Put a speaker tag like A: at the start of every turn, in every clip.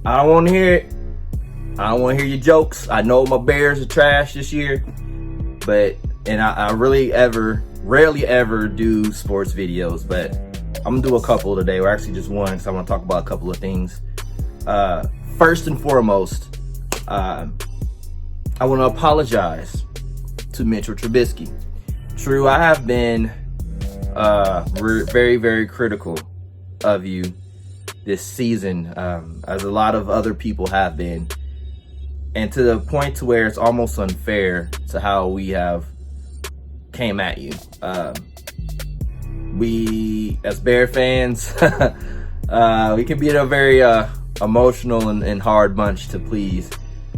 A: I don't want to hear it. I don't want to hear your jokes. I know my Bears are trash this year, and I rarely ever do sports videos, but I'm gonna do a couple today, or actually just one, because I want to talk about a couple of things. First and foremost, I want to apologize to Mitchell Trubisky. True, I have been very, very critical of you this season, as a lot of other people have been, and to the point to where it's almost unfair to how we have came at you. We, as Bear fans, we can be a very emotional and hard bunch to please.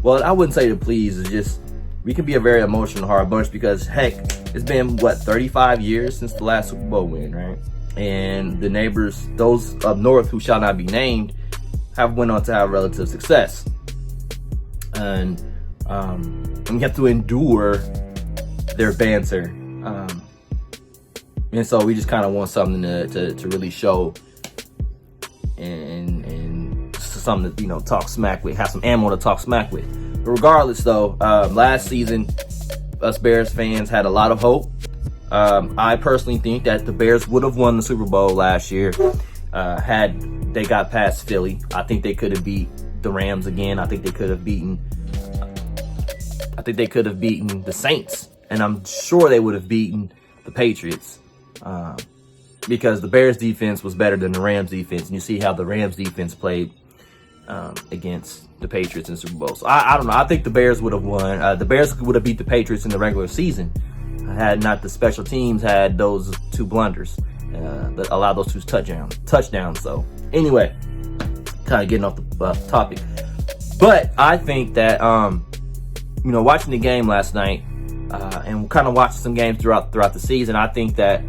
A: Well, I wouldn't say to please, it's just we can be a very emotional hard bunch because, heck, it's been, 35 years since the last Super Bowl win, right? And the neighbors, those up north who shall not be named, have went on to have relative success. And we have to endure their banter. And so we just kind of want something to really show and something to, talk smack with, have some ammo to talk smack with. But regardless, though, last season, us Bears fans had a lot of hope. I personally think that the Bears would have won the Super Bowl last year had they got past Philly. I think they could have beat the Rams again. I think they could have beaten the Saints, and I'm sure they would have beaten the Patriots, because the Bears defense was better than the Rams defense, and you see how the Rams defense played against the Patriots in the Super Bowl. So I don't know. I think the Bears would have won. The Bears would have beat the Patriots in the regular season had not the special teams had those two blunders that allowed those two touchdowns. So anyway, kind of getting off the topic, but I think that watching the game last night and kind of watching some games throughout the season, I think that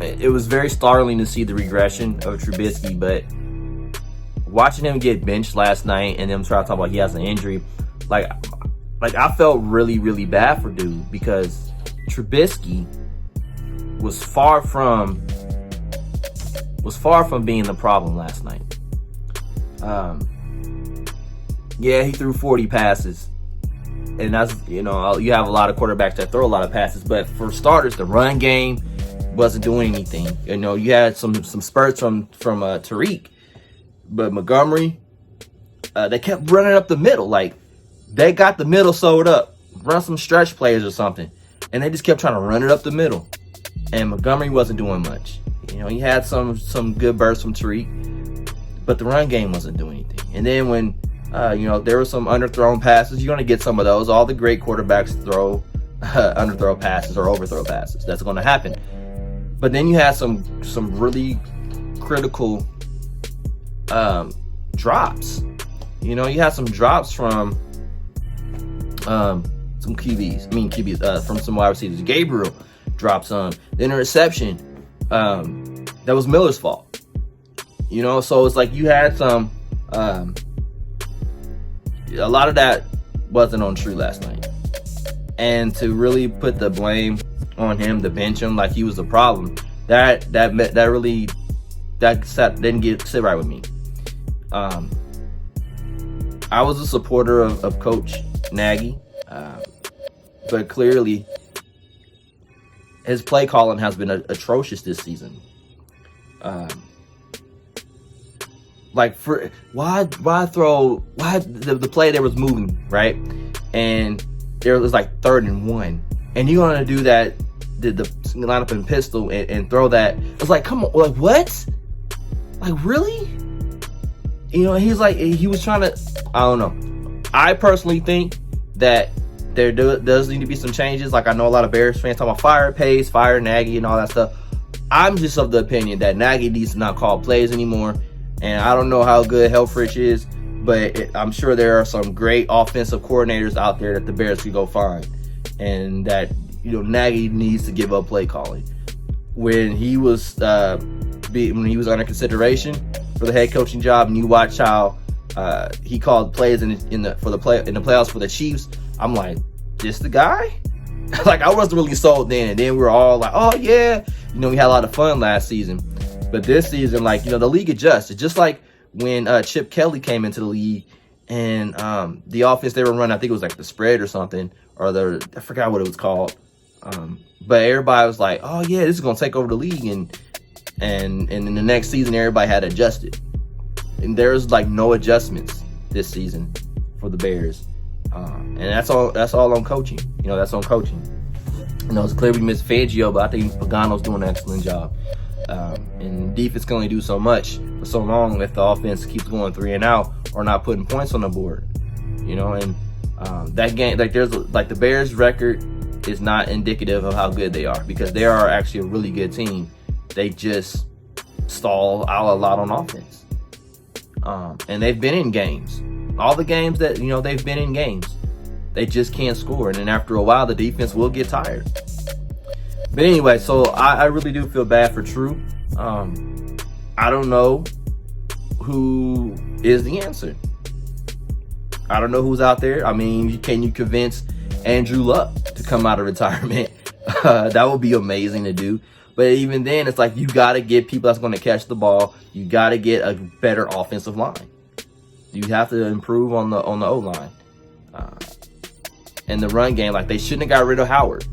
A: it was very startling to see the regression of Trubisky. But watching him get benched last night and them try to talk about he has an injury, like I felt really, really bad for dude, because Trubisky was far from being the problem last night. Yeah, he threw 40 passes, and that's, you have a lot of quarterbacks that throw a lot of passes, but for starters, the run game wasn't doing anything. You had some spurts from Tariq, but Montgomery, they kept running up the middle. Like, they got the middle sewed up, run some stretch plays or something, and they just kept trying to run it up the middle. And Montgomery wasn't doing much. He had some good bursts from Tariq, but the run game wasn't doing anything. And then when there were some underthrown passes, you're going to get some of those. All the great quarterbacks throw underthrow passes or overthrow passes. That's going to happen. But then you had some really critical drops. You had some drops from some QBs. From some wide receivers. Gabriel dropped some. The interception, that was Miller's fault. So it's like you had some. A lot of that wasn't on True last night, and to really put the blame on him, to bench him like he was the problem, that really didn't sit right with me. I was a supporter of Coach Nagy, but clearly his play calling has been atrocious this season. Why the play there was moving, right? And there was like 3rd and 1. And you're going to do that, the line up in pistol and throw that. It's like, come on, like, what? Like, really? He's like, he was trying to, I don't know. I personally think that there does need to be some changes. Like, I know a lot of Bears fans talking about fire Pace, fire Nagy, and all that stuff. I'm just of the opinion that Nagy needs to not call plays anymore. And I don't know how good Helfrich is, but I'm sure there are some great offensive coordinators out there that the Bears could go find, and that Nagy needs to give up play calling. When he was under consideration for the head coaching job, and you watch how he called plays in the playoffs for the Chiefs, I'm like, this the guy? Like, I wasn't really sold then, and then we were all like, oh yeah, we had a lot of fun last season. But this season, like, the league adjusts. It's just like when Chip Kelly came into the league, and the offense they were running, I think it was like the spread or something, or I forgot what it was called. But everybody was like, oh yeah, this is gonna take over the league, and in the next season everybody had adjusted. And there's like no adjustments this season for the Bears. And that's all on coaching. That's on coaching. It's clear we missed Fangio, but I think Pagano's doing an excellent job. And defense can only do so much for so long if the offense keeps going 3 and out or not putting points on the board. And that game, like the Bears' record is not indicative of how good they are, because they are actually a really good team. They just stall out a lot on offense. And they've been in games. All the games that, they've been in games, they just can't score. And then after a while, the defense will get tired. But anyway, so I really do feel bad for True. I don't know who is the answer. I don't know who's out there. I mean, can you convince Andrew Luck to come out of retirement? That would be amazing to do. But even then, it's like you got to get people that's going to catch the ball. You got to get a better offensive line. You have to improve on the O-line. And the run game, like, they shouldn't have got rid of Howard.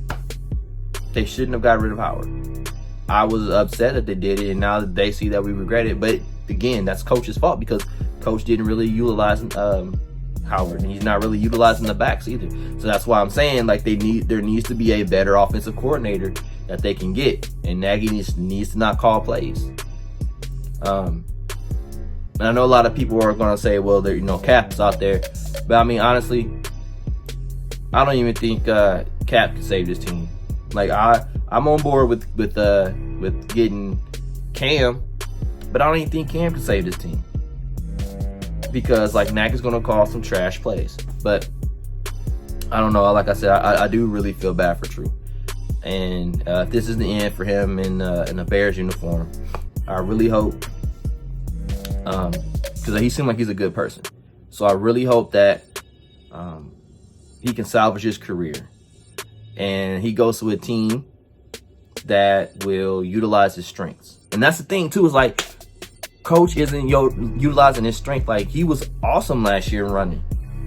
A: They shouldn't have got rid of Howard. I was upset that they did it, and now that they see that we regret it. But again, that's coach's fault, because coach didn't really utilize Howard, and he's not really utilizing the backs either. So that's why I'm saying, like, there needs to be a better offensive coordinator that they can get, and Nagy needs to not call plays. And I know a lot of people are going to say, well, there, Cap's out there, but I mean, honestly, I don't even think Cap can save this team. Like, I'm on board with getting Cam, but I don't even think Cam can save this team, because like Nagy's going to call some trash plays. But I don't know. Like I said, I do really feel bad for True, and if this is the end for him in a Bears uniform, I really hope, because he seemed like he's a good person, so I really hope that he can salvage his career, and he goes to a team that will utilize his strengths. And that's the thing too, is like, coach isn't utilizing his strength. Like, he was awesome last year running,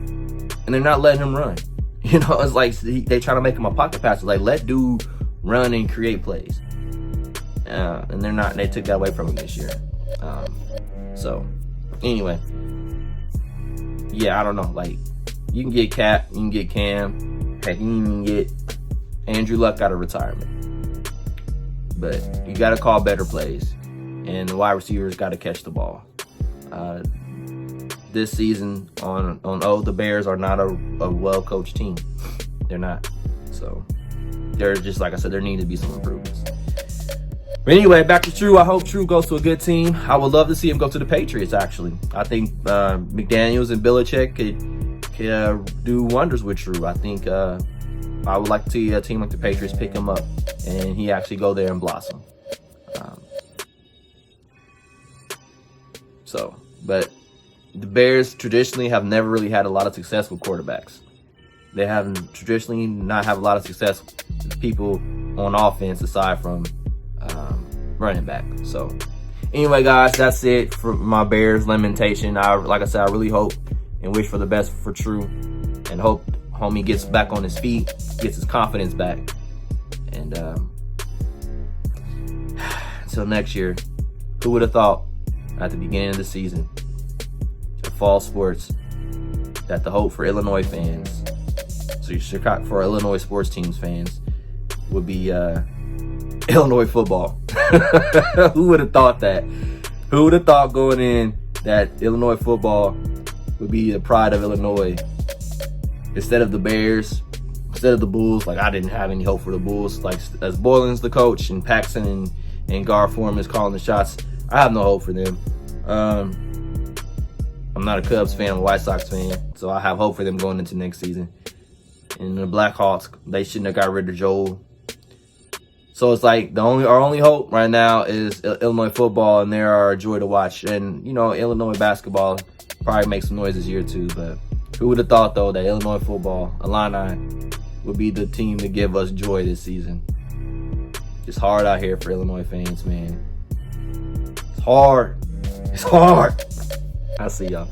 A: and they're not letting him run. It's like they try to make him a pocket passer. Like, let dude run and create plays, and they're not. They took that away from him this year. So anyway, yeah, I don't know. Like, you can get Cap, you can get Cam, heck, you can even get Andrew Luck out of retirement. But you got to call better plays, and the wide receivers got to catch the ball. This season the Bears are not a well-coached team. They're not. So they're just, like I said, there need to be some improvements. But anyway, back to True. I hope True goes to a good team. I would love to see him go to the Patriots, actually. I think McDaniels and Belichick could do wonders with True. I think I would like to see a team like the Patriots pick him up and he actually go there and blossom. But the Bears traditionally have never really had a lot of success with quarterbacks. They haven't traditionally not have a lot of success with people on offense aside from running back. So anyway, guys, that's it for my Bears lamentation. Like I said, I really hope and wish for the best for True, and hope homie gets back on his feet, gets his confidence back. And until next year, who would have thought at the beginning of the season of fall sports that the hope for Illinois fans, so Chicago, for Illinois sports teams fans, would be Illinois football. Who would have thought that? Who would have thought going in that Illinois football would be the pride of Illinois instead of the Bears, instead of the Bulls? Like, I didn't have any hope for the Bulls. Like, as Boylan's the coach and Paxson and Gar Forman is calling the shots, I have no hope for them. I'm not a Cubs fan, I'm a White Sox fan, so I have hope for them going into next season. And the Blackhawks, they shouldn't have got rid of Joel. So it's like our only hope right now is Illinois football, and they are a joy to watch. And Illinois basketball probably makes some noise this year too. But who would have thought though that Illinois football, Illini, would be the team to give us joy this season? It's hard out here for Illinois fans, man. hard. It's hard. I see y'all.